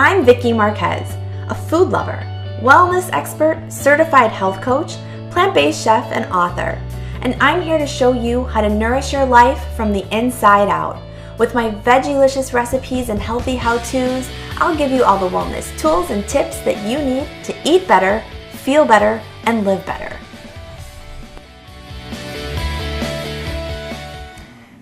I'm Vicki Marquez, a food lover, wellness expert, certified health coach, plant-based chef, and author. And I'm here to show you how to nourish your life from the inside out. With my veggie-licious recipes and healthy how-tos, I'll give you all the wellness tools and tips that you need to eat better, feel better, and live better.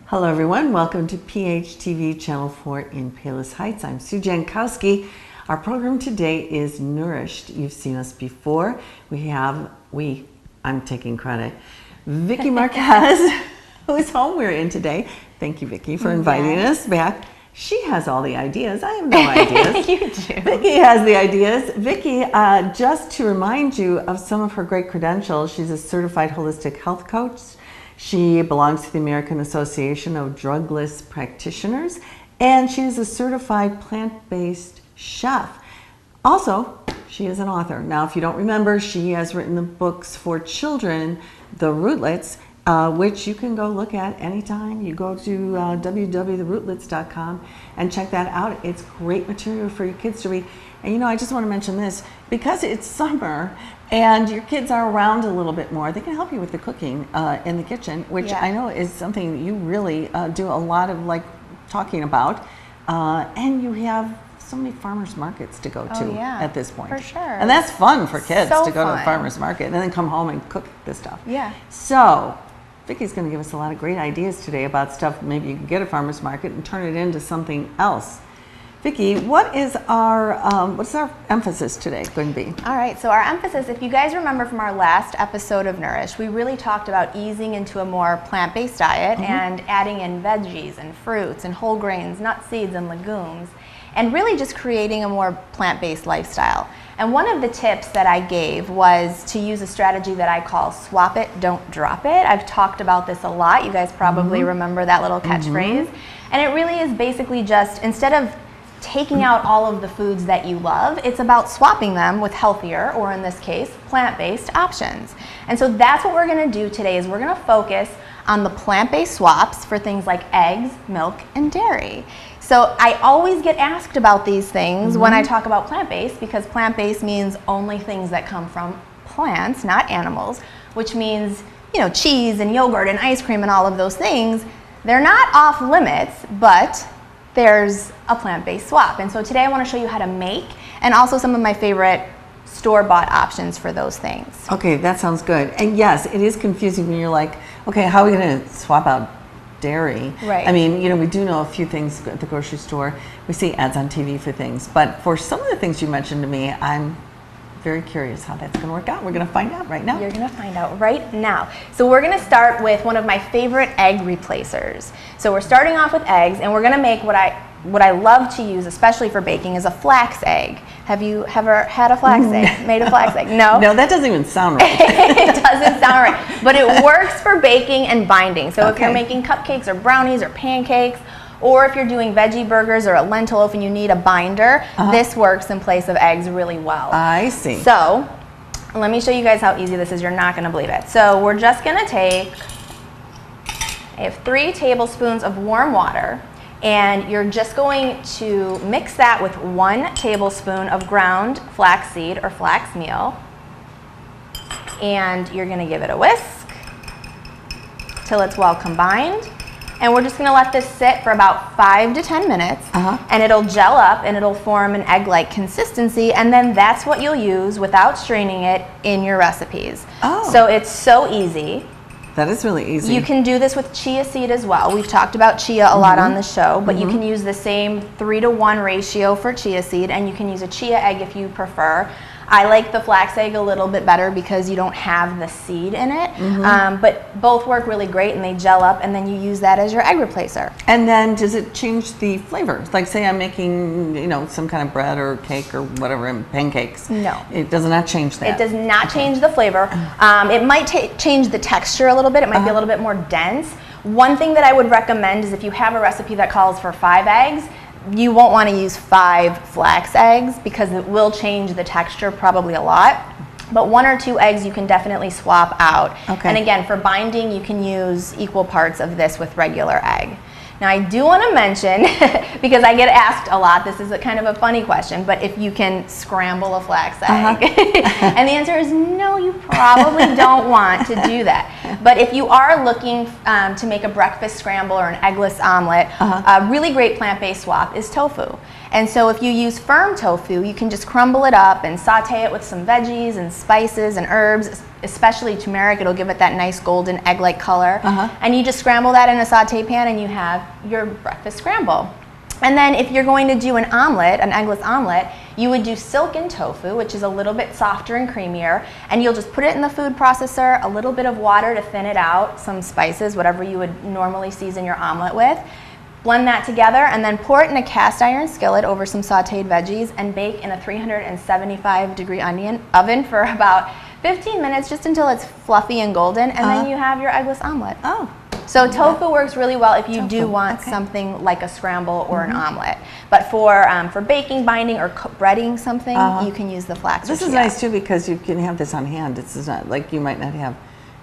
Hello everyone, welcome to PHTV Channel 4 in Palos Heights. I'm Sue Jankowski. Our program today is Nourished. You've seen us before. I'm taking credit. Vicki Marquez, who is home, we're in today. Thank you, Vicki, for inviting us back. She has all the ideas. I have no ideas. You do. Vicki has the ideas. Vicki, just to remind you of some of her great credentials, she's a certified holistic health coach. She belongs to the American Association of Drugless Practitioners, and she is a certified plant-based chef. Also, she is an author. Now, if you don't remember, she has written the books for children, The Rootlets, which you can go look at anytime. You go to www.therootlets.com and check that out. It's great material for your kids to read. And you know, I just want to mention this, because it's summer and your kids are around a little bit more, they can help you with the cooking in the kitchen, which I know is something that you really do a lot of talking about. And you have so many farmers markets to go to at this point. For sure. And that's fun for kids to go to fun. a farmer's market and then come home and cook this stuff. Yeah. So Vicki's going to give us a lot of great ideas today about stuff maybe you can get at a farmer's market and turn it into something else. Vicki, what's our emphasis today going to be? All right, so our emphasis, if you guys remember from our last episode of Nourished, we really talked about easing into a more plant-based diet and adding in veggies and fruits and whole grains, nuts, seeds, and legumes, and really just creating a more plant-based lifestyle. And one of the tips that I gave was to use a strategy that I call swap it, don't drop it. I've talked about this a lot. You guys probably remember that little catchphrase. And it really is basically just, instead of taking out all of the foods that you love, it's about swapping them with healthier, or in this case, plant-based options. And so that's what we're gonna do today, is we're gonna focus on the plant-based swaps for things like eggs, milk, and dairy. So I always get asked about these things when I talk about plant-based, because plant-based means only things that come from plants, not animals, which means, you know, cheese and yogurt and ice cream and all of those things. They're not off limits, but there's a plant-based swap. And so today I want to show you how to make, and also some of my favorite store-bought options for those things. Okay, that sounds good. And yes, it is confusing when you're like, okay, how are we going to swap out dairy? Right. I mean, you know, we do know a few things at the grocery store. We see ads on TV for things. But for some of the things you mentioned to me, I'm very curious how that's going to work out. We're going to find out right now. You're going to find out right now. So we're going to start with one of my favorite egg replacers. So we're starting off with eggs, and we're going to make what I love to use, especially for baking, is a flax egg. Have you ever had a flax egg? Made a flax egg? No? No, that doesn't even sound right. It doesn't sound right. But it works for baking and binding. So if you're making cupcakes or brownies or pancakes, or if you're doing veggie burgers or a lentil loaf and you need a binder, this works in place of eggs really well. I see. So let me show you guys how easy this is. You're not going to believe it. So we're just going to take, I have 3 tablespoons of warm water, and you're just going to mix that with 1 tablespoon of ground flaxseed or flax meal, and you're going to give it a whisk till it's well combined. And we're just going to let this sit for about 5 to 10 minutes, and it'll gel up and it'll form an egg-like consistency, and then that's what you'll use without straining it in your recipes. So it's so easy. That is really easy. You can do this with chia seed as well. We've talked about chia a lot on the show, but you can use the same 3-to-1 ratio for chia seed, and you can use a chia egg if you prefer. I like the flax egg a little bit better because you don't have the seed in it, but both work really great, and they gel up, and then you use that as your egg replacer. And then does it change the flavor? Like, say I'm making, you know, some kind of bread or cake or whatever, and pancakes. No. It does not change that. It does not change the flavor. It might change the texture a little bit. It might be a little bit more dense. One thing that I would recommend is if you have a recipe that calls for 5 eggs, you won't want to use 5 flax eggs because it will change the texture probably a lot. But 1 or 2 eggs you can definitely swap out. And again, for binding, you can use equal parts of this with regular egg. Now I do want to mention, because I get asked a lot, this is a kind of a funny question, but if you can scramble a flax egg. And the answer is no, you probably don't want to do that. But if you are looking to make a breakfast scramble or an eggless omelet, a really great plant-based swap is tofu. And so if you use firm tofu, you can just crumble it up and saute it with some veggies and spices and herbs, especially turmeric. It'll give it that nice golden egg-like color. And you just scramble that in a saute pan and you have your breakfast scramble. And then if you're going to do an omelet, an eggless omelet, you would do silken tofu, which is a little bit softer and creamier, and you'll just put it in the food processor, a little bit of water to thin it out, some spices, whatever you would normally season your omelet with. Blend that together and then pour it in a cast iron skillet over some sauteed veggies and bake in a 375-degree oven for about 15 minutes, just until it's fluffy and golden, and then you have your eggless omelet. So tofu works really well if you do want something like a scramble or an omelet. But for baking, binding, or breading something, you can use the flax. This is nice too, because you can have this on hand. It's not like you might not have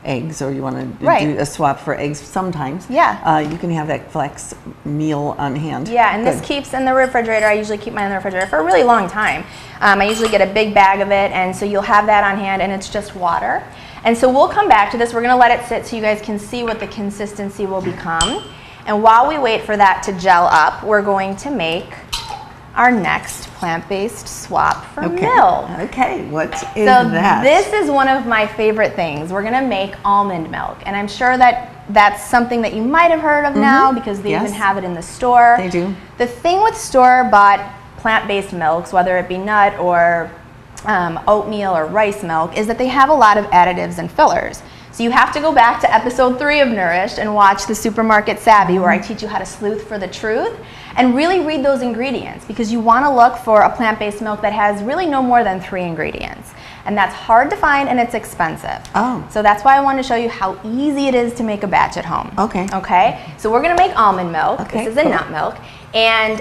eggs, or you want to do a swap for eggs sometimes. You can have that flax meal on hand. And this keeps in the refrigerator. I usually keep mine in the refrigerator for a really long time. I usually get a big bag of it, and so you'll have that on hand, and it's just water. And so we'll come back to this. We're going to let it sit so you guys can see what the consistency will become. And while we wait for that to gel up, we're going to make our next plant-based swap for milk. What is that? This is one of my favorite things. We're going to make almond milk. And I'm sure that that's something that you might have heard of now, because they even have it in the store. They do. The thing with store-bought plant-based milks, whether it be nut or oatmeal or rice milk, is that they have a lot of additives and fillers. So you have to go back to episode 3 of Nourished and watch the Supermarket Savvy, where I teach you how to sleuth for the truth and really read those ingredients, because you want to look for a plant-based milk that has really no more than 3 ingredients. And that's hard to find, and it's expensive. So that's why I wanted to show you how easy it is to make a batch at home. So we're going to make almond milk. This is a nut milk. And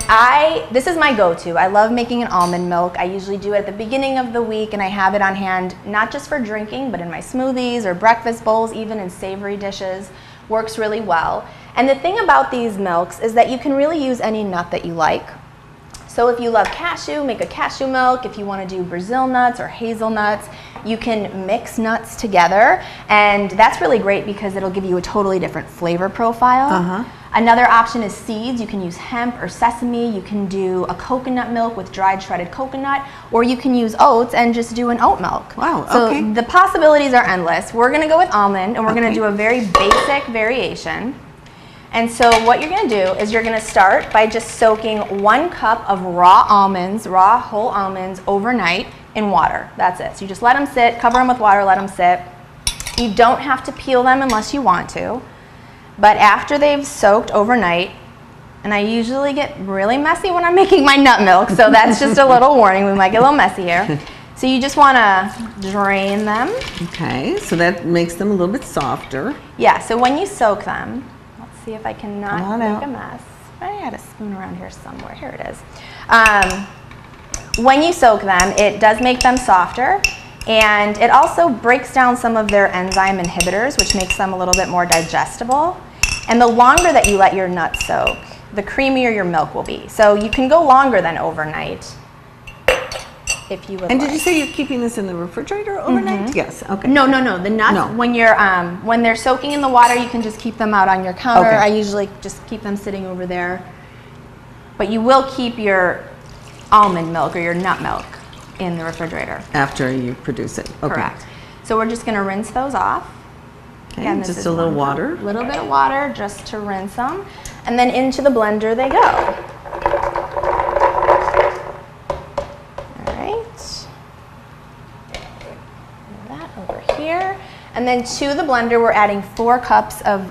this is my go-to. I love making an almond milk. I usually do it at the beginning of the week, and I have it on hand not just for drinking, but in my smoothies or breakfast bowls, even in savory dishes. Works really well. And the thing about these milks is that you can really use any nut that you like. So if you love cashew, make a cashew milk. If you want to do Brazil nuts or hazelnuts, you can mix nuts together, and that's really great because it'll give you a totally different flavor profile. Another option is seeds. You can use hemp or sesame. You can do a coconut milk with dried shredded coconut, or you can use oats and just do an oat milk. So the possibilities are endless. We're going to go with almond, and we're going to do a very basic variation. And so what you're going to do is you're going to start by just soaking 1 cup of raw almonds, raw whole almonds, overnight in water. That's it. So you just let them sit, cover them with water, let them sit. You don't have to peel them unless you want to. But after they've soaked overnight, and I usually get really messy when I'm making my nut milk, so that's just a little warning. We might get a little messy here. So you just want to drain them. So that makes them a little bit softer. So when you soak them, let's see if I can not make a mess. I had a spoon around here somewhere. Here it is. When you soak them, it does make them softer, and it also breaks down some of their enzyme inhibitors, which makes them a little bit more digestible. And the longer that you let your nuts soak, the creamier your milk will be. So you can go longer than overnight if you would. And did you say you're keeping this in the refrigerator overnight? Yes. No. The nuts, when they're soaking in the water, you can just keep them out on your counter. I usually just keep them sitting over there. But you will keep your almond milk or your nut milk in the refrigerator after you produce it. Correct. So we're just going to rinse those off. Again, just a little water. A little bit of water just to rinse them. And then into the blender they go. All right. That over here. And then to the blender we're adding 4 cups of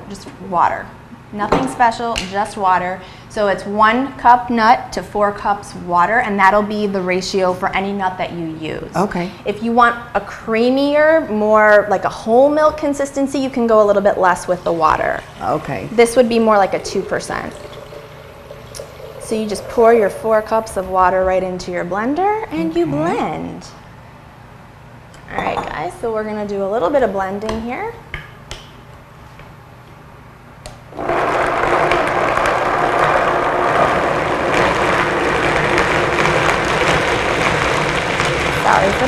just water. Nothing special, just water. So it's 1 cup nut to 4 cups water, and that'll be the ratio for any nut that you use. If you want a creamier, more like a whole milk consistency, you can go a little bit less with the water. This would be more like a 2%. So you just pour your 4 cups of water right into your blender, and you blend. All right, guys, so we're gonna do a little bit of blending here.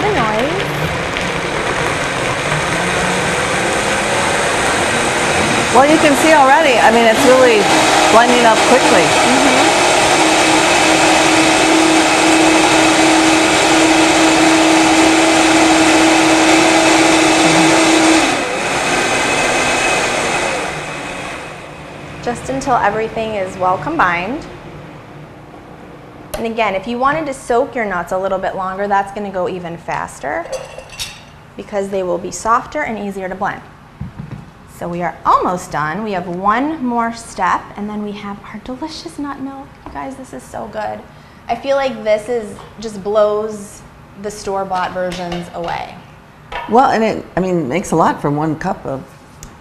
the noise. Well, you can see already, I mean, it's really blending up quickly. Just until everything is well combined. And again, if you wanted to soak your nuts a little bit longer, that's going to go even faster because they will be softer and easier to blend. So we are almost done. We have one more step and then we have our delicious nut milk. You guys, this is so good. I feel like this is just blows the store-bought versions away. Well, and it makes a lot from 1 cup of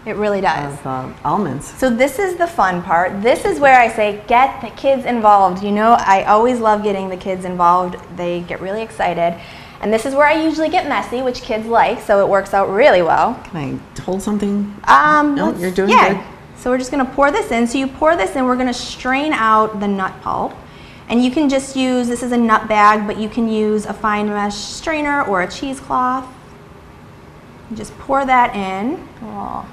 It really does. Almonds. So this is the fun part. This is where I say get the kids involved. You know, I always love getting the kids involved. They get really excited. And this is where I usually get messy, which kids like, so it works out really well. Can I hold something? No, you're doing good. So we're just gonna pour this in. So you pour this in, we're gonna strain out the nut pulp. And you can just use, this is a nut bag, but you can use a fine mesh strainer or a cheesecloth. Just pour that in. Oh.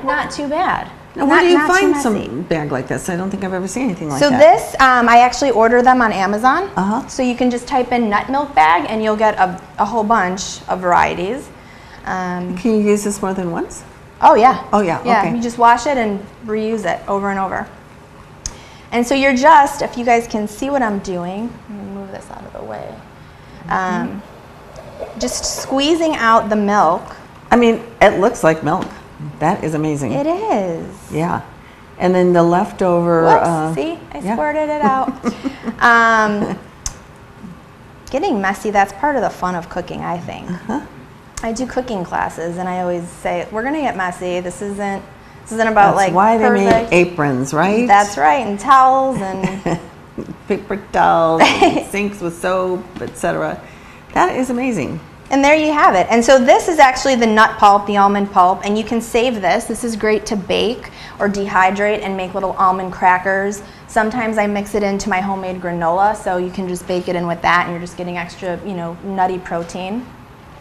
Not too bad. Now, where do you find some bag like this? I don't think I've ever seen anything like that. So this, I actually order them on Amazon. Uh-huh. So you can just type in nut milk bag and you'll get a whole bunch of varieties. Can you use this more than once? Oh yeah. Oh yeah, Yeah, okay. you just wash it and reuse it over and over. And so you're just, if you guys can see what I'm doing, let me move this out of the way. Just squeezing out the milk. I mean, it looks like milk. That is amazing. It is. Yeah. And then the leftover... Whoops, see? I squirted it out. Getting messy, that's part of the fun of cooking, I think. I do cooking classes, and I always say, we're going to get messy. This isn't about That's why they made aprons, right? That's right, and towels and... paper towels, and sinks with soap, etc. That is amazing. And there you have it. And so this is actually the nut pulp, the almond pulp, and you can save this. This is great to bake or dehydrate and make little almond crackers. Sometimes I mix it into my homemade granola, so you can just bake it in with that and you're just getting extra, nutty protein.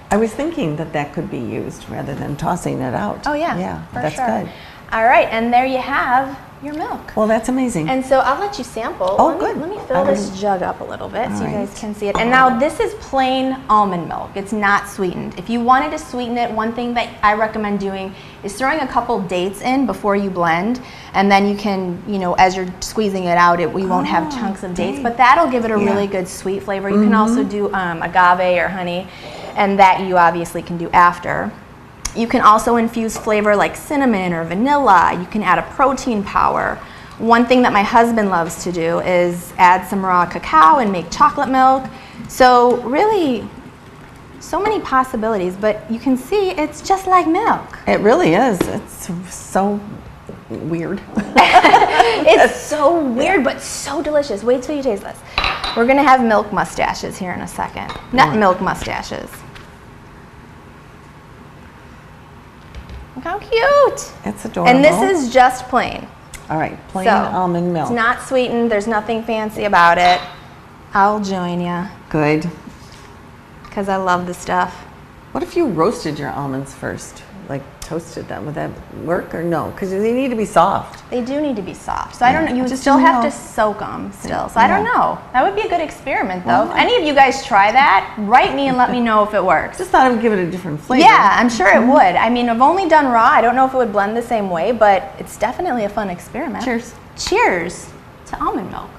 I was thinking that could be used rather than tossing it out. Oh yeah, yeah, for that's sure. good. All right, and there you have your milk. Well, that's amazing. And so I'll let you sample. Oh, good. Let me fill this jug up a little bit so you right. guys can see it. And now this is plain almond milk. It's not sweetened. If you wanted to sweeten it, one thing that I recommend doing is throwing a couple dates in before you blend. And then you can, as you're squeezing it out, we won't have chunks of dates. But that'll give it a really good sweet flavor. You can also do agave or honey, and that you obviously can do after. You can also infuse flavor like cinnamon or vanilla. You can add a protein powder. One thing that my husband loves to do is add some raw cacao and make chocolate milk. So really, so many possibilities, but you can see it's just like milk. It really is. It's so weird. It's so weird, but so delicious. Wait till you taste this. We're gonna have milk mustaches here in a second. Nut milk mustaches. Look how cute. It's adorable. And this is just plain. All right, plain almond milk. It's not sweetened. There's nothing fancy about it. I'll join you. Good. Because I love the stuff. What if you roasted your almonds first? Like toasted them? Would that work or no? Because they need to be soft. They do need to be soft. So I don't know. You would still have to soak them still. So I don't know. That would be a good experiment though. If any of you guys try that, write me and let me know if it works. Just thought I would give it a different flavor. Yeah, I'm sure it would. I mean, I've only done raw. I don't know if it would blend the same way, but it's definitely a fun experiment. Cheers. Cheers to almond milk.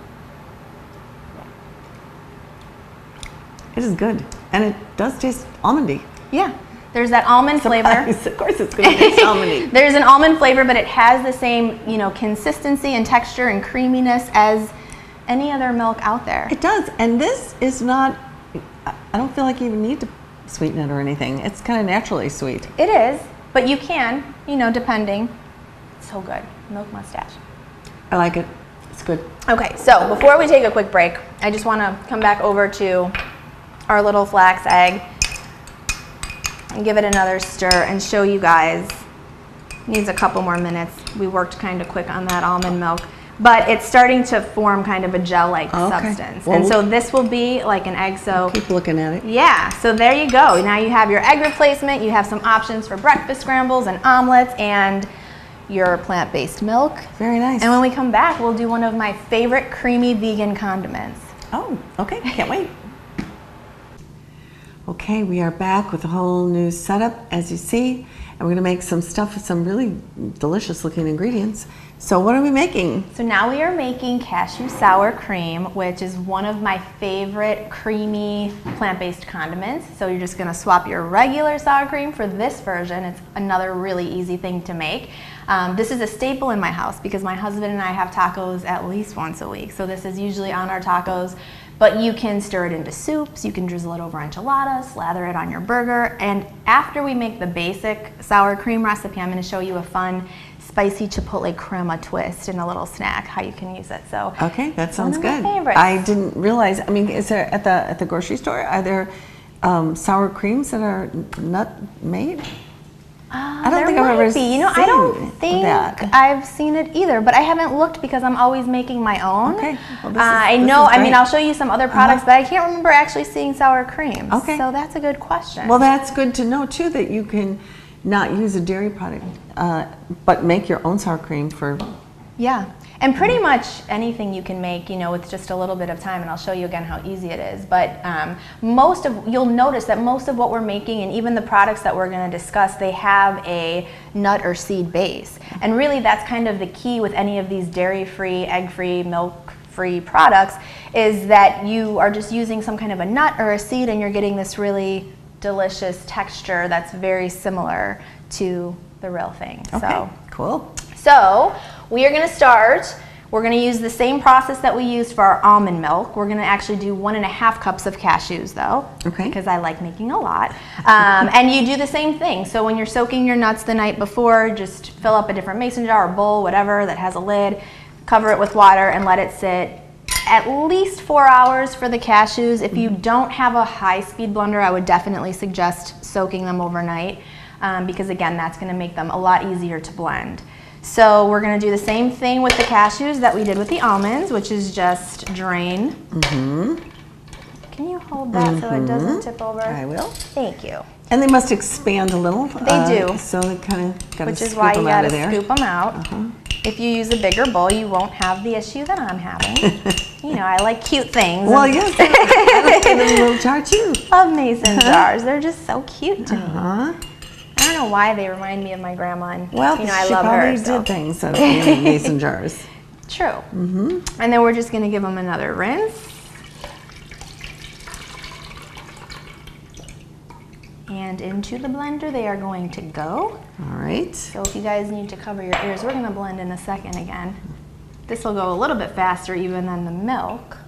It is good. And it does taste almondy. Yeah. There's that almond flavor. Of course it's going to taste almondy. There's an almond flavor, but it has the same, consistency and texture and creaminess as any other milk out there. It does. And this is not, I don't feel like you even need to sweeten it or anything. It's kind of naturally sweet. It is, but you can, depending. It's so good. Milk mustache. I like it. It's good. Okay, so before we take a quick break, I just want to come back over to our little flax egg and give it another stir and show you guys. Needs a couple more minutes. We worked kind of quick on that almond milk. but it's starting to form kind of a gel-like Okay. substance. Well, and so this will be like an egg. So keep looking at it. yeah, so there you go. Now you have your egg replacement, you have some options for breakfast scrambles and omelets, and your plant-based milk. Very nice. And when we come back, we'll do one of my favorite creamy vegan condiments. Oh, okay. Can't wait. Okay, we are back with a whole new setup, as you see, and we're going to make some stuff with some really delicious looking ingredients. So what are we making? So now we are making cashew sour cream, which is one of my favorite creamy plant-based condiments. So you're just going to swap your regular sour cream for this version. It's another really easy thing to make. This is a staple in my house because my husband and I have tacos at least once a week. So this is usually on our tacos. But you can stir it into soups, you can drizzle it over enchiladas, slather it on your burger. And after we make the basic sour cream recipe, I'm going to show you a fun spicy chipotle crema twist and a little snack, how you can use it. So Okay, that sounds one of good. my favorites. I didn't realize, I mean, is there at the grocery store, are there sour creams that are nut made? I don't think I've ever be. You know, I seen don't think that. I've seen it either, but I haven't looked because I'm always making my own. Okay. Well, I this know, is I mean, great. I'll show you some other products, but I can't remember actually seeing sour creams. Okay. So that's a good question. Well, that's good to know too, that you can not use a dairy product, but make your own sour cream for. Yeah, and pretty much anything you can make, you know, with just a little bit of time, and I'll show you again how easy it is. But you'll notice that most of what we're making, and even the products that we're going to discuss, they have a nut or seed base. And really that's kind of the key with any of these dairy-free, egg-free, milk-free products, is that you are just using some kind of a nut or a seed, and you're getting this really delicious texture that's very similar to the real thing. Okay, cool. So we are going to start. We're going to use the same process that we used for our almond milk. We're going to actually do 1.5 cups of cashews though, Okay. because I like making a lot. And you do the same thing. So when you're soaking your nuts the night before, just fill up a different mason jar or bowl, whatever that has a lid, cover it with water and let it sit at least 4 hours for the cashews. If you don't have a high-speed blender, I would definitely suggest soaking them overnight because again, that's going to make them a lot easier to blend. So we're going to do the same thing with the cashews that we did with the almonds, which is just drain. Can you hold that so it doesn't tip over? I will. Thank you. And they must expand a little. They do. So they kind of got to Which is scoop why you them out got of to there. scoop them out. If you use a bigger bowl, you won't have the issue that I'm having. You know, I like cute things. Well, yes, I like them in a little jar too. Love mason jars. They're just so cute to me. Huh? I don't know why they remind me of my grandma. And, Well, you know, I she love probably her. So. did things out of in mason jars. True. And then we're just going to give them another rinse. And into the blender they are going to go. All right. So if you guys need to cover your ears, we're going to blend in a second again. This will go a little bit faster even than the milk.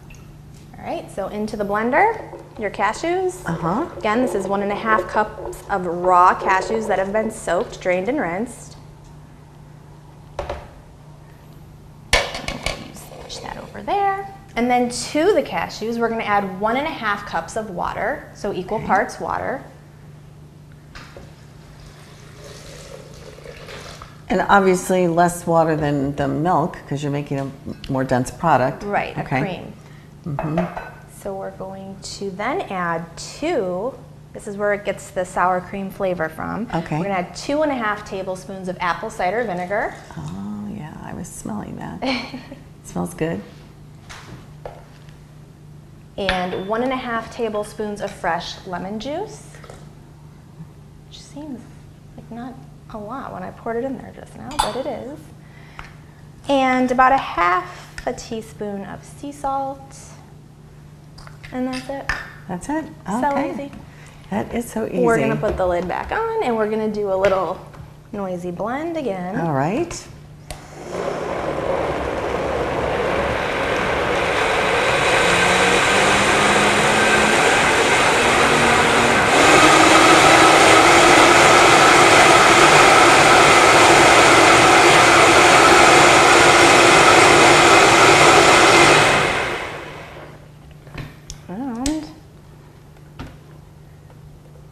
All right, so into the blender, your cashews. Again, this is 1.5 cups of raw cashews that have been soaked, drained, and rinsed. Push that over there. And then to the cashews, we're going to add 1.5 cups of water, so equal parts water. And obviously less water than the milk because you're making a more dense product. Right, Okay. a cream. So we're going to then add this is where it gets the sour cream flavor from. Okay. We're going to add 2.5 tablespoons of apple cider vinegar. Oh yeah, I was smelling that. It smells good. And 1.5 tablespoons of fresh lemon juice. Which seems like not a lot when I poured it in there just now, but it is. And about 1/2 teaspoon of sea salt. And that's it. That's it. So Okay. easy. That is so easy. We're gonna put the lid back on and we're gonna do a little noisy blend again. All right.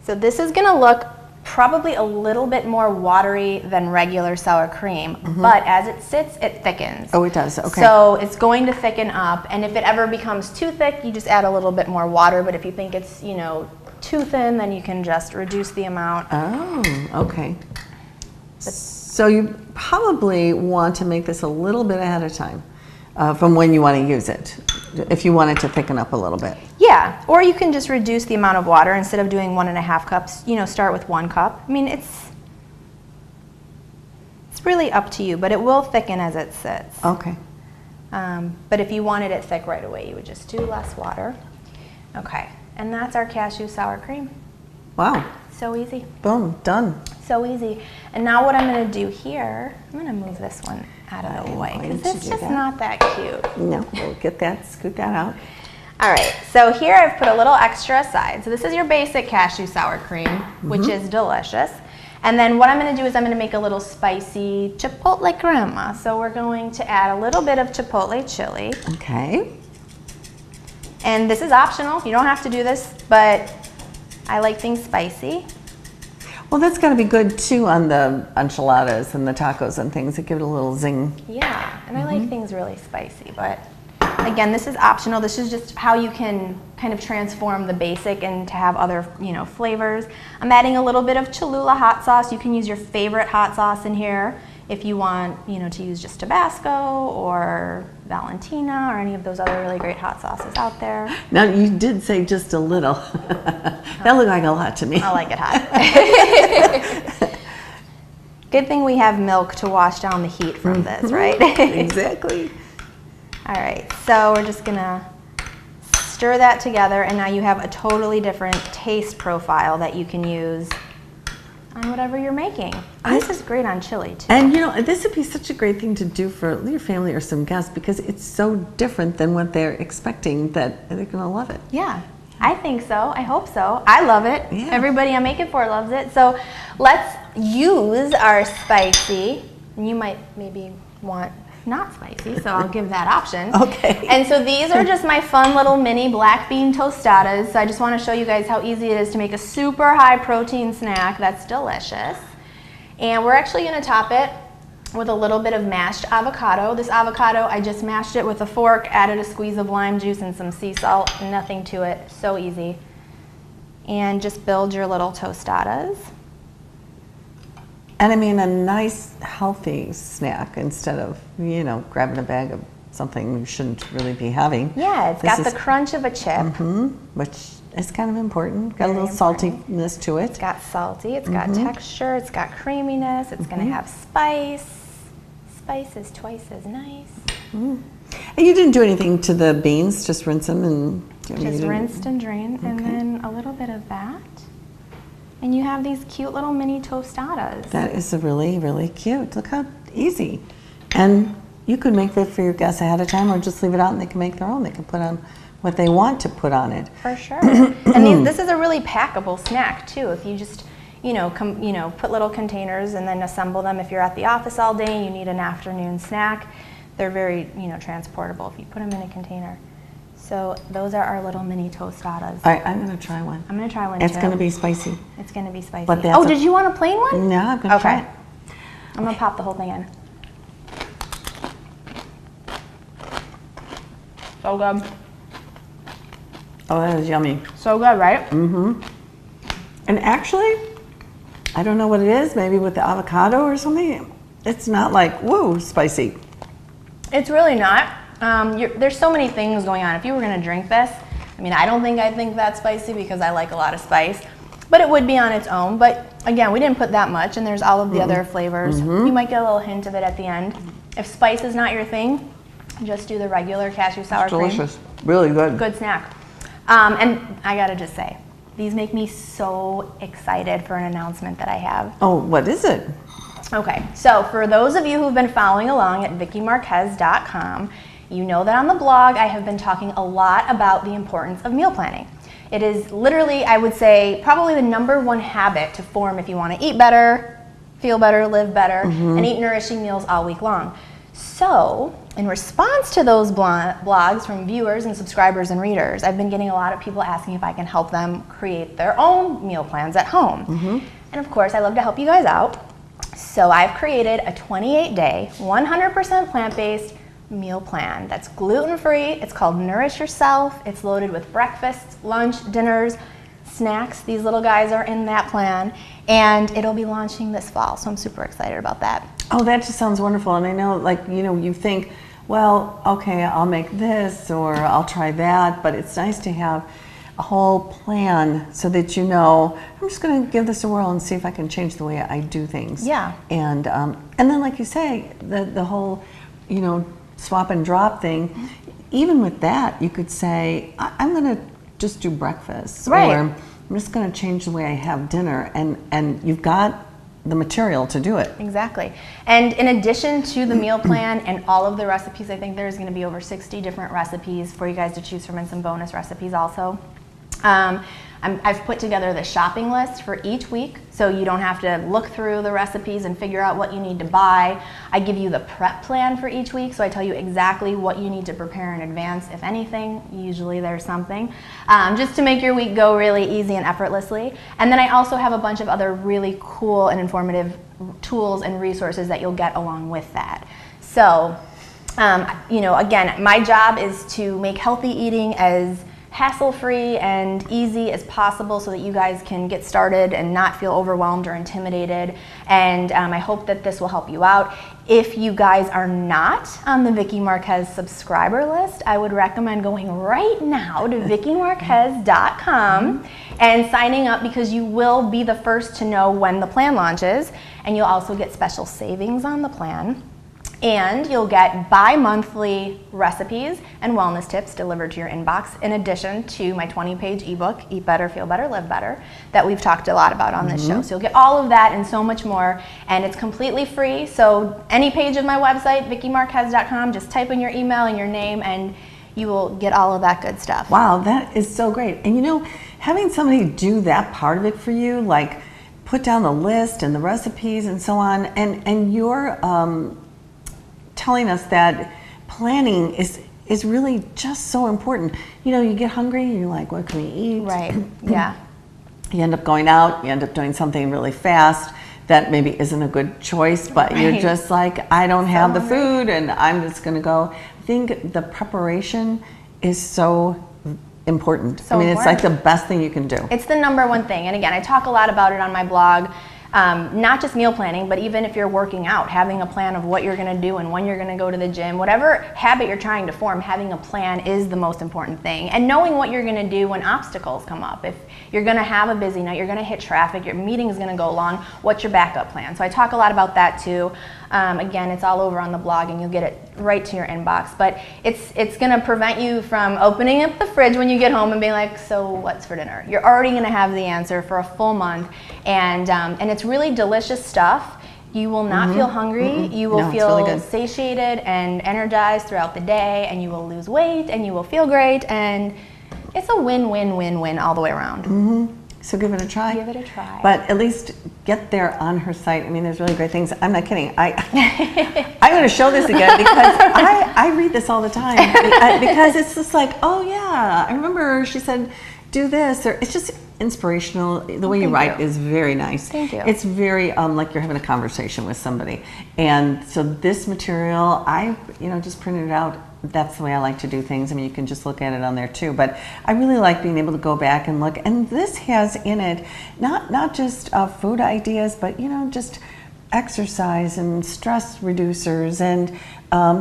So this is gonna look probably a little bit more watery than regular sour cream, but as it sits, it thickens. Oh, it does, okay. So it's going to thicken up, and if it ever becomes too thick, you just add a little bit more water, but if you think it's, you know, too thin, then you can just reduce the amount. Oh, okay. So you probably want to make this a little bit ahead of time from when you want to use it, if you want it to thicken up a little bit. Yeah, or you can just reduce the amount of water. Instead of doing 1.5 cups, you know, start with 1 cup. I mean, it's really up to you, but it will thicken as it sits. Okay. But if you wanted it thick right away, you would just do less water. Okay, and that's our cashew sour cream. Wow. So easy. Boom, done. So easy. And now what I'm going to do here, I'm going to move this one out of the way because it's just not that cute. No, we'll get that, scoot that out. All right, so here I've put a little extra aside. So this is your basic cashew sour cream, which is delicious. And then what I'm going to do is I'm going to make a little spicy chipotle crema. So we're going to add a little bit of chipotle chili. Okay. And this is optional. You don't have to do this, but I like things spicy. Well, that's got to be good too on the enchiladas and the tacos and things that give it a little zing. Yeah, and I like things really spicy, but again, this is optional. This is just how you can kind of transform the basic and to have other, you know, flavors. I'm adding a little bit of Cholula hot sauce. You can use your favorite hot sauce in here if you want, you know, to use just Tabasco or Valentina or any of those other really great hot sauces out there. Now, you did say just a little. That looked like a lot to me. I like it hot. Good thing we have milk to wash down the heat from this, right? Exactly. All right, so we're just gonna stir that together, and now you have a totally different taste profile that you can use on whatever you're making. And this is great on chili too. And you know, this would be such a great thing to do for your family or some guests because it's so different than what they're expecting that they're gonna love it. Yeah, I think so. I hope so. I love it. Yeah. Everybody I make it for loves it. So let's use our spicy. And you might maybe want not spicy, so I'll give that option. Okay. And so these are just my fun little mini black bean tostadas. So I just want to show you guys how easy it is to make a super high protein snack that's delicious. And we're actually going to top it with a little bit of mashed avocado. This avocado, I just mashed it with a fork, added a squeeze of lime juice and some sea salt, nothing to it, so easy. And just build your little tostadas. And I mean, a nice, healthy snack instead of, you know, grabbing a bag of something you shouldn't really be having. Yeah, it's got the crunch of a chip. Which is kind of important. Got Very a little saltiness to it. It's got salty, it's got texture, it's got creaminess, it's going to have spice. Spice is twice as nice. And you didn't do anything to the beans, just rinse them and... Just rinsed and drained, and then a little bit of that. And you have these cute little mini tostadas. That is really, really cute. Look how easy. And you could make that for your guests ahead of time or just leave it out and they can make their own. They can put on what they want to put on it. For sure. And this is a really packable snack too. If you just, put little containers and then assemble them. If you're at the office all day and you need an afternoon snack, they're very, transportable if you put them in a container. So those are our little mini tostadas. All right, I'm going to try one. I'm going to try one too. It's going to be spicy. It's going to be spicy. But oh, did you want a plain one? No, I'm going to try it. I'm going to pop the whole thing in. So good. Oh, that is yummy. So good, right? And actually, I don't know what it is, maybe with the avocado or something, it's not like, whoa, spicy. It's really not. There's so many things going on. If you were going to drink this, I don't think I'd think that spicy because I like a lot of spice, but it would be on its own. But again, we didn't put that much, and there's all of the other flavors. You might get a little hint of it at the end. If spice is not your thing, just do the regular cashew sour cream. Delicious. Really good. Good snack. And I got to just say, these make me so excited for an announcement that I have. Oh, what is it? Okay, so for those of you who've been following along at VickiMarquez.com, you know that on the blog I have been talking a lot about the importance of meal planning. It is literally, I would say, probably the #1 habit to form if you want to eat better, feel better, live better, and eat nourishing meals all week long. So, in response to those blogs from viewers and subscribers and readers, I've been getting a lot of people asking if I can help them create their own meal plans at home. And of course, I love to help you guys out. So I've created a 28-day, 100% plant-based meal plan that's gluten-free. It's called Nourish Yourself. It's loaded with breakfasts, lunch, dinners, snacks. These little guys are in that plan, and it'll be launching this fall, so I'm super excited about that. Oh, that just sounds wonderful. And I know, like, you know, you think, well, okay, I'll make this or I'll try that, but it's nice to have a whole plan so that you know, I'm just going to give this a whirl and see if I can change the way I do things. Yeah. And then, like you say, the whole, you know, swap and drop thing, even with that, you could say, I'm going to just do breakfast. Right. Or I'm just going to change the way I have dinner. And you've got the material to do it. Exactly. And in addition to the meal plan and all of the recipes, I think there's going to be over 60 different recipes for you guys to choose from, and some bonus recipes also. I've put together the shopping list for each week, so you don't have to look through the recipes and figure out what you need to buy. I give you the prep plan for each week, so I tell you exactly what you need to prepare in advance, if anything. Usually there's something, just to make your week go really easy and effortlessly. And then I also have a bunch of other really cool and informative tools and resources that you'll get along with that. So, you know, again, my job is to make healthy eating as hassle-free and easy as possible so that you guys can get started and not feel overwhelmed or intimidated. And I hope that this will help you out. If you guys are not on the Vicki Marquez subscriber list, I would recommend going right now to vickimarquez.com and signing up, because you will be the first to know when the plan launches, and you'll also get special savings on the plan. And you'll get bi-monthly recipes and wellness tips delivered to your inbox, in addition to my 20-page ebook, Eat Better, Feel Better, Live Better, that we've talked a lot about on this show. So you'll get all of that and so much more, and it's completely free. So any page of my website, vickimarquez.com, just type in your email and your name, and you will get all of that good stuff. Wow, that is so great. And you know, having somebody do that part of it for you, like put down the list and the recipes and so on, and you're telling us that planning is really just so important. You know, you get hungry and you're like, what can we eat? Right, yeah. You end up going out, you end up doing something really fast that maybe isn't a good choice, but you're just like, I don't have the food and I'm just gonna go. I think the preparation is so important. So I mean, important. it's like the best thing you can do. It's the #1 thing. And again, I talk a lot about it on my blog. Not just meal planning, but even if you're working out, having a plan of what you're going to do and when you're going to go to the gym, whatever habit you're trying to form, having a plan is the most important thing. And knowing what you're going to do when obstacles come up. If you're going to have a busy night, you're going to hit traffic, your meeting is going to go long, what's your backup plan? So I talk a lot about that too. Again, it's all over on the blog and you'll get it right to your inbox. But it's going to prevent you from opening up the fridge when you get home and being like, so what's for dinner? You're already going to have the answer for a full month. And it's really delicious stuff. You will not feel hungry. You will feel really satiated and energized throughout the day, and you will lose weight and you will feel great. And it's a win-win-win-win all the way around. So give it a try. Give it a try. But at least get there on her site. I mean, there's really great things. I'm not kidding. I'm going to show this again because I read this all the time because it's just like, oh yeah, I remember she said do this, or it's just inspirational. The way you write is very nice. Thank you. It's very like you're having a conversation with somebody. And so this material, I just printed it out. That's the way I like to do things. I mean, you can just look at it on there too, but I really like being able to go back and look. And this has in it not just food ideas, but just exercise and stress reducers and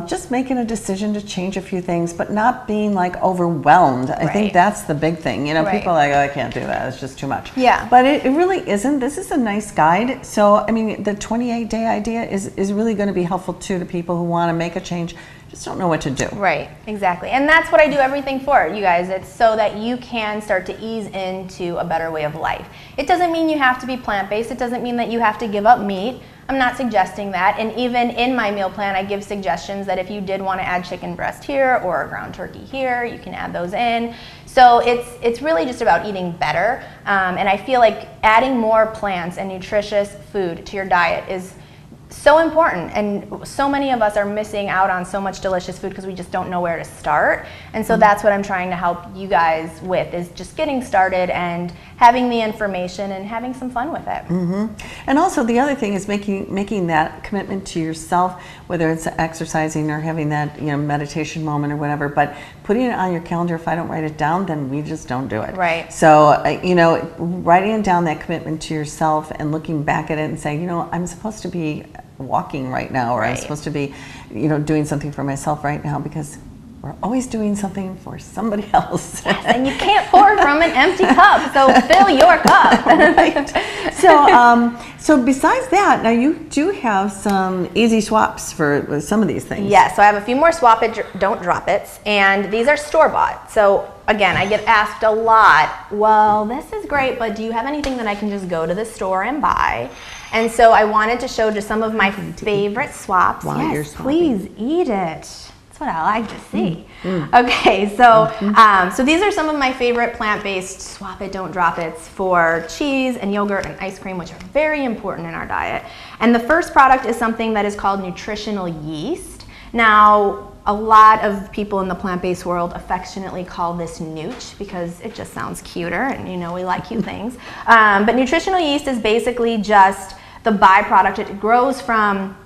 just making a decision to change a few things, but not being like overwhelmed. I think that's the big thing. People are like, oh, I can't do that. It's just too much. Yeah. But it really isn't. This is a nice guide. So, I mean, the 28-day idea is really going to be helpful too to people who want to make a change, just don't know what to do. Right, exactly. And that's what I do everything for, you guys. It's so that you can start to ease into a better way of life. It doesn't mean you have to be plant-based. It doesn't mean that you have to give up meat. I'm not suggesting that. And even in my meal plan, I give suggestions that if you did want to add chicken breast here or a ground turkey here, you can add those in. So it's really just about eating better. And I feel like adding more plants and nutritious food to your diet is so important, and so many of us are missing out on so much delicious food because we just don't know where to start. And so that's what I'm trying to help you guys with, is just getting started and having the information and having some fun with it. And also the other thing is making that commitment to yourself, whether it's exercising or having that meditation moment or whatever, but putting it on your calendar. If I don't write it down, then we just don't do it. Right. So writing down that commitment to yourself and looking back at it and saying, I'm supposed to be walking right now, or I'm supposed to be doing something for myself right now, because we're always doing something for somebody else. Yes, and you can't pour from an empty cup, so fill your cup. Right. So besides that, now you do have some easy swaps for some of these things. Yes, so I have a few more swap it, don't drop it's, and these are store-bought. So again, I get asked a lot, well, this is great, but do you have anything that I can just go to the store and buy? And so I wanted to show just some of my favorite swaps. Yes, please eat it. That's what I like to see. Okay, so so these are some of my favorite plant-based swap it, don't drop it's for cheese and yogurt and ice cream, which are very important in our diet. And the first product is something that is called nutritional yeast. Now, a lot of people in the plant-based world affectionately call this nooch because it just sounds cuter, and we like cute things. But nutritional yeast is basically just the byproduct. It grows from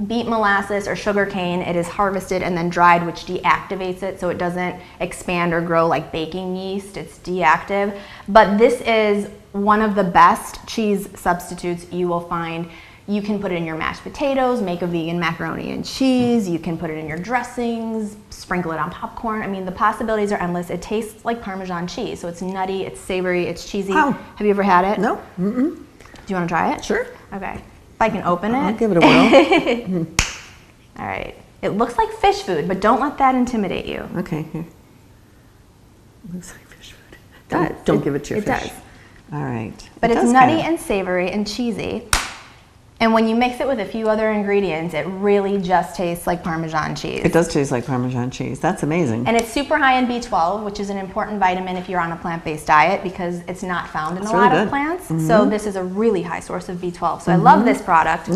beet molasses or sugar cane. It is harvested and then dried, which deactivates it, so it doesn't expand or grow like baking yeast. It's deactive. But this is one of the best cheese substitutes you will find. You can put it in your mashed potatoes, make a vegan macaroni and cheese. You can put it in your dressings, sprinkle it on popcorn. I mean, the possibilities are endless. It tastes like Parmesan cheese, so it's nutty, it's savory, it's cheesy. Wow. Have you ever had it? No. Do you want to try it? Sure. Okay. If I can open it. I'll give it a whirl. All right. It looks like fish food, but don't let that intimidate you. Okay. Here. Looks like fish food. It does. Don't give it to your fish. It does. All right. But it's nutty and savory and cheesy. And when you mix it with a few other ingredients, it really just tastes like Parmesan cheese. It does taste like Parmesan cheese. That's amazing. And it's super high in B12, which is an important vitamin if you're on a plant-based diet because it's not found in a lot of plants. So this is a really high source of B12. So I love this product.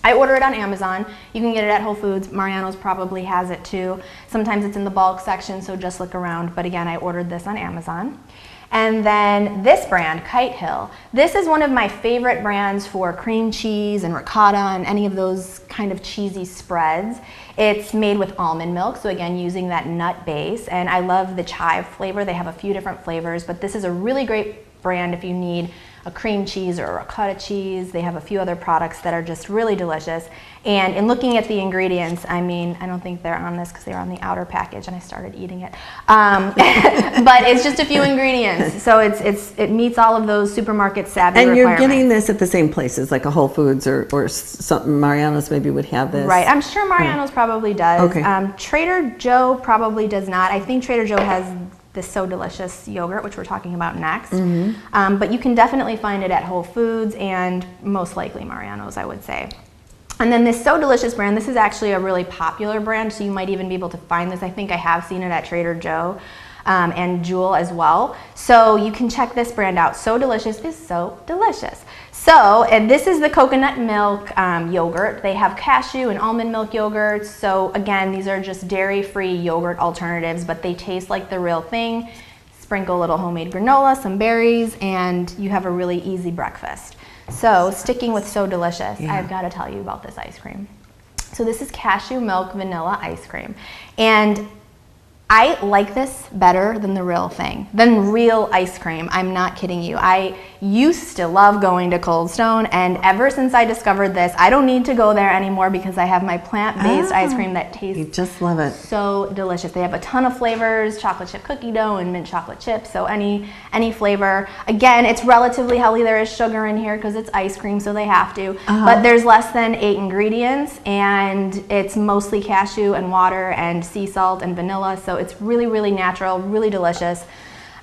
I order it on Amazon. You can get it at Whole Foods. Mariano's probably has it too. Sometimes it's in the bulk section, so just look around. But again, I ordered this on Amazon. And then this brand, Kite Hill. This is one of my favorite brands for cream cheese and ricotta and any of those kind of cheesy spreads. It's made with almond milk, so again, using that nut base. And I love the chive flavor. They have a few different flavors, but this is a really great brand if you need a cream cheese or a ricotta cheese. They have a few other products that are just really delicious. And in looking at the ingredients, I mean, I don't think they're on this because they were on the outer package and I started eating it. But it's just a few ingredients. So it meets all of those supermarket savvy requirements. And you're getting this at the same places, like a Whole Foods or something. Mariano's maybe would have this. Right. I'm sure Mariano's probably does. Okay. Trader Joe probably does not. I think Trader Joe has the So Delicious yogurt, which we're talking about next. But you can definitely find it at Whole Foods and most likely Mariano's, I would say. And then this So Delicious brand, this is actually a really popular brand, so you might even be able to find this. I think I have seen it at Trader Joe and Jewel as well. So you can check this brand out. So Delicious is so delicious. So, and this is the coconut milk yogurt. They have cashew and almond milk yogurts. So again, these are just dairy-free yogurt alternatives, but they taste like the real thing. Sprinkle a little homemade granola, some berries, and you have a really easy breakfast. So sticking with So Delicious, I've got to tell you about this ice cream. So this is cashew milk vanilla ice cream. And I like this better than the real thing, than real ice cream. I'm not kidding you. I used to love going to Cold Stone, and ever since I discovered this, I don't need to go there anymore because I have my plant-based ice cream that tastes you just love it. So delicious. They have a ton of flavors, chocolate chip cookie dough and mint chocolate chips, so any flavor. Again, it's relatively healthy. There is sugar in here because it's ice cream, so they have to. But there's less than 8 ingredients, and it's mostly cashew and water and sea salt and vanilla, so it's really, really natural, really delicious.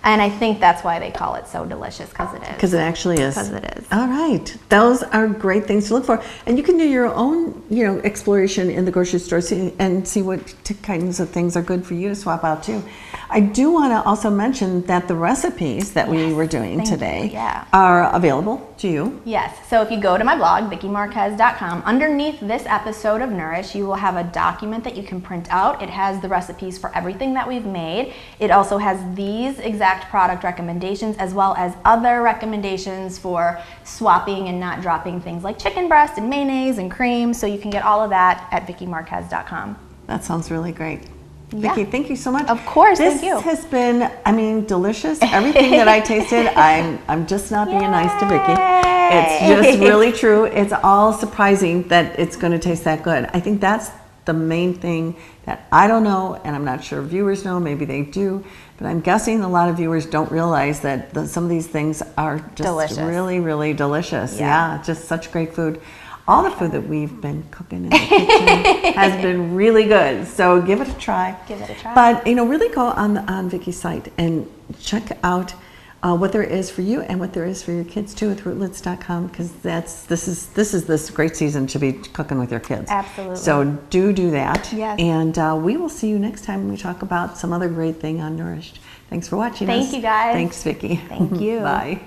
And I think that's why they call it So Delicious, because it is. Because it actually is. Because it is. All right. Those are great things to look for. And you can do your own, exploration in the grocery store and see what kinds of things are good for you to swap out too. I do want to also mention that the recipes that we were doing today are available to you. Yes. So if you go to my blog, VickiMarquez.com, underneath this episode of Nourished, you will have a document that you can print out. It has the recipes for everything that we've made. It also has these exact exact product recommendations, as well as other recommendations for swapping and not dropping things like chicken breast and mayonnaise and cream. So you can get all of that at vickimarquez.com. That sounds really great. Yeah. Vicki, thank you so much. Of course, this thank you. This has been, I mean, delicious. Everything that I tasted, I'm just not being nice to Vicki. It's just really true. It's all surprising that it's going to taste that good. I think that's the main thing that I don't know, and I'm not sure viewers know. Maybe they do, but I'm guessing a lot of viewers don't realize that some of these things are just delicious. Really, really delicious. Yeah, just such great food. All the food that we've been cooking in the kitchen has been really good. So give it a try. Give it a try. But really go on Vicki's site and check out what there is for you and what there is for your kids too with rootlets.com, because this is this great season to be cooking with your kids. Absolutely. So do that. Yes. And we will see you next time when we talk about some other great thing on Nourished. Thanks for watching us. Thank you, guys. Thanks, Vicki. Thank you. Bye.